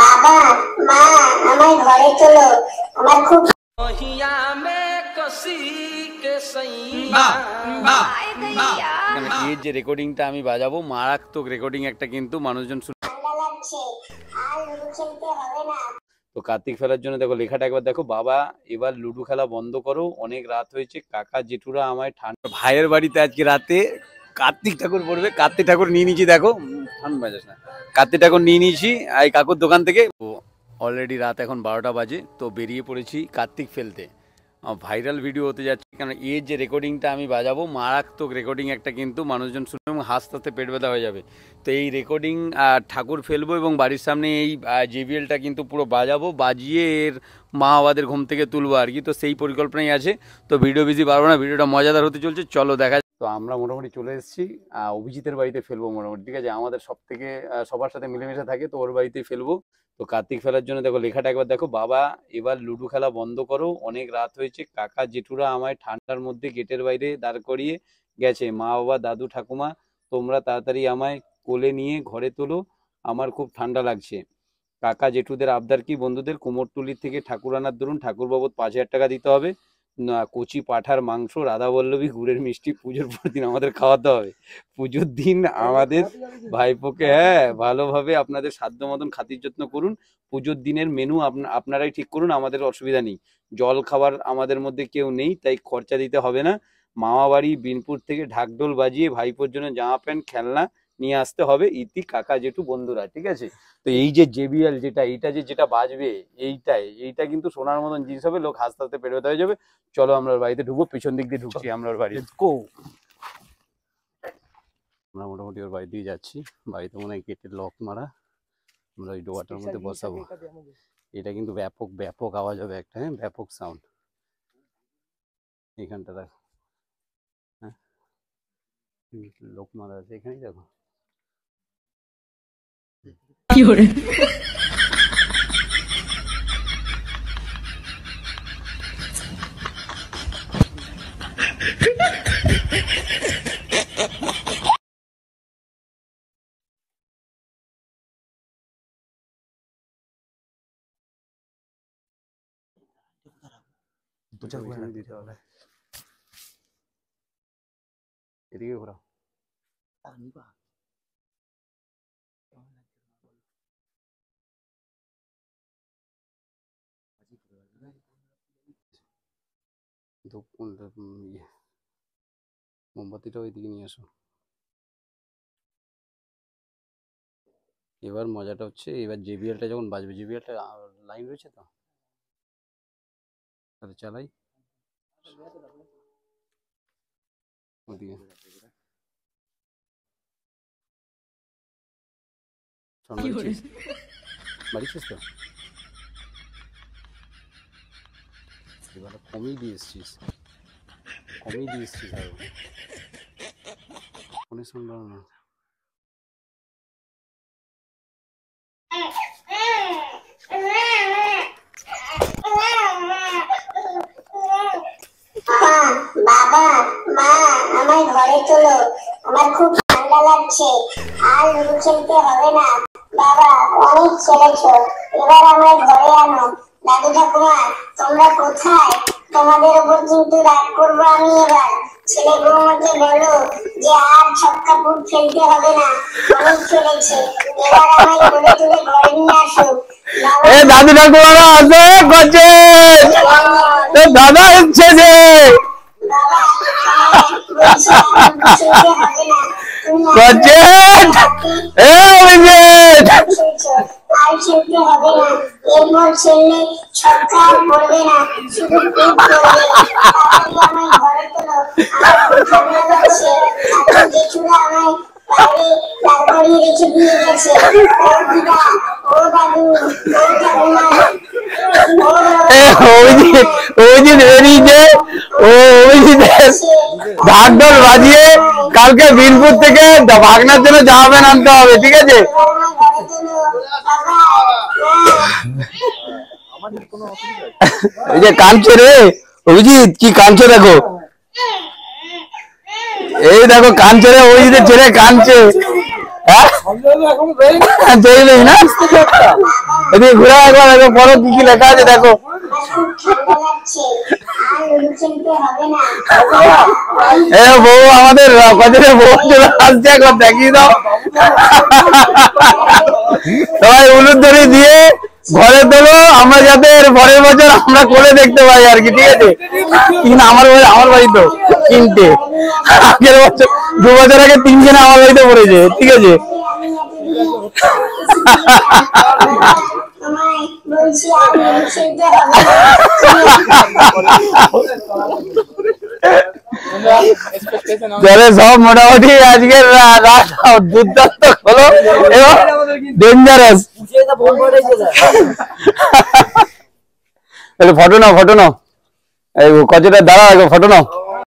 বাবা মা আমার ঘরে চলো, আমার খুব এর যে রেকর্ডিংটা আমি বাজাবো মারাত্মক রেকর্ডিং একটা, কিন্তু মানুষজন ঠান্ডা লাগছে আর লুডো খেলতে হবে না। তো কার্তিক ফেলার জন্য দেখো লেখাটা একবার দেখো, বাবা এবার লুডো খেলা বন্ধ করো, অনেক রাত হয়েছে, কাকা জেঠুরা আমায় ঠান্ডা। ভাইয়ের বাড়িতে আজকে রাতে কার্তিক ঠাকুর পড়বে, কার্তিক ঠাকুর নিয়ে নিয়েছি দেখো, ঠান্ডা বাজাস না, কার্তিক ঠাকুর নিয়ে নিয়েছি এই কাকুর দোকান থেকে। অলরেডি রাত এখন 12টা বাজে, তো বেরিয়ে পড়েছি কার্তিক ফেলতে, ভাইরাল ভিডিও হতে যাচ্ছে, কারণ এর যে রেকর্ডিংটা আমি বাজাবো মারাত্মক রেকর্ডিং একটা, কিন্তু মানুষজন শুনবে এবং হাসতে হাসতে পেট ব্যথা হয়ে যাবে। তো এই রেকর্ডিং ঠাকুর ফেলবো এবং বাড়ির সামনে এই জেবিএলটা কিন্তু পুরো বাজাবো, বাজিয়ে এর মা বাবাদের ঘুম থেকে তুলবো আর কি, তো সেই পরিকল্পনাই আছে। তো ভিডিও বেশি পারবো না, ভিডিওটা মজাদার হতে চলছে, চলো দেখা। তো আমরা মোটামুটি চলে এসেছি অভিজিতের বাড়িতে ফেলবো মোটামুটি, ঠিক আছে, আমাদের সব থেকে সবার সাথে মিলেমিশে থাকে, তো ওর বাড়িতেই ফেলবো। তো কার্তিক ফেলার জন্য দেখো লেখাটা একবার দেখো, বাবা এবার লুডো খেলা বন্ধ করো, অনেক রাত হয়েছে, কাকা জেঠুরা আমায় ঠান্ডার মধ্যে গেটের বাইরে দাঁড় করিয়ে গেছে, মা বাবা দাদু ঠাকুমা তোমরা তাড়াতাড়ি আমায় কোলে নিয়ে ঘরে তোলো, আমার খুব ঠান্ডা লাগছে। কাকা জেঠুদের আবদার কি, বন্ধুদের কুমোরটুলির থেকে ঠাকুর আনার দরুন ঠাকুর বাবদ 5,000 টাকা দিতে হবে, কচি পাঠার মাংস, রাধাবল্লভী গুড়ের মিষ্টি পুজোর পর দিন আমাদের খাওয়াতে হবে, পুজোর দিন আমাদের ভাইপোকে ভালোভাবে আপনাদের সাধ্য মতন খাতির যত্ন করুন, পুজোর দিনের মেনু আপনারাই ঠিক করুন, আমাদের অসুবিধা নেই, জল খাবার আমাদের মধ্যে কেউ নেই, তাই খরচা দিতে হবে না, মামা বাড়ি বিনপুর থেকে ঢাকঢোল বাজিয়ে ভাইপোর জন্য জামা প্যান্ট খেলনা নিয়ে আসতে হবে, ইতি কাকা জেঠু বন্ধুরা, ঠিক আছে। তো এই যে জেবিএল যেটা বাজবে, এইটা কিন্তু সোনার মতন জিনিস হবে, লোক হাসতে হাসতে পেট ব্যথা হয়ে যাবে। চলো আমরা বাড়িতে ঢুকবো, পিছন দিক দিয়ে ঢুকছি আমরা ওর বাড়ি, আমরা মোটামুটি ওর বাড়ি দিয়ে যাচ্ছি, বাড়িতে মনে হয় গেটের লক মারা, আমরা ওই ডোয়াটার মধ্যে বসাবো, এটা কিন্তু ব্যাপক ব্যাপক আওয়াজ হবে একটা, হ্যাঁ ব্যাপক সাউন্ড, এখানটা দেখো, হ্যাঁ লোক মারা আছে এখানেই দেখো, কি করে দিতে হবে, এদিকে ঘোরাও, মোমবাতিটা ওইদিকে নিয়ে আসো। এবার মজাটা হচ্ছে, এবার জেবিএলটা যখন বাজবে, জেবিএলটা লাইন রয়েছে তো, তাহলে চালাই ওদিকে, বাড়িছিস তো, এবার কমিয়ে দিয়ে এসছিস আর ফোনে শুনলাম না। বাবা মা আমার ঘরে চলো, আমার খুব ঠান্ডা লাগছে আর লুডো খেলতে হবে না। বাবা অনেক খেলেছো, এবার আমার ঘরে আনো। দাদু ঠাকুমা তোমরা কোথায়? তোমাদের উপর কিন্তু রাগ করবো আমি এবার। ছেলে বৌমাকে বলো যে আর ছক্কাপুর খেলতে হবে না, অনেক খেলেছে, এবার আমায় কোলে তুলে ঘরে নিয়ে আসো। দাদু ঠাকুমারা আসে করছে, দাদা এসছে যে ঢাকঢোল বাজিয়ে কালকে বিনপুর থেকে ভাগনার জন্য জামা প্যান্ট আনতে হবে, ঠিক আছে। এই যে কাঁদছে রে অভিজিৎ, কি কাঁদছে দেখো, এই দেখো কাঁদছে রে, ওই যে ছেলে কাঁদছে। হ্যাঁ চাইলেই না, এদিকে ঘুরে একবার দেখো পড়ো কি কি লেখা আছে দেখো। এ বউ আমাদের কদিনে বউ চলে আসছে, একবার দেখিয়ে দাও। সবাই উলুদ ধরে দিয়ে ঘরে তোলো, আমরা যাতে পরের বছর আমরা করে দেখতে পাই আর কি, ঠিক আছে? কিন্তু আমার বাড়ি তো তিনটে, আগের বছর 2 বছর আগে 3 জনে আমার বাড়িতে পড়েছে, ঠিক আছে? সব মোটামুটি আজকের দুর্দান্ত হলো এবং ডেঞ্জারাস। ফটো নাও, এই কচুটা দাঁড়াও, ফটো নাও।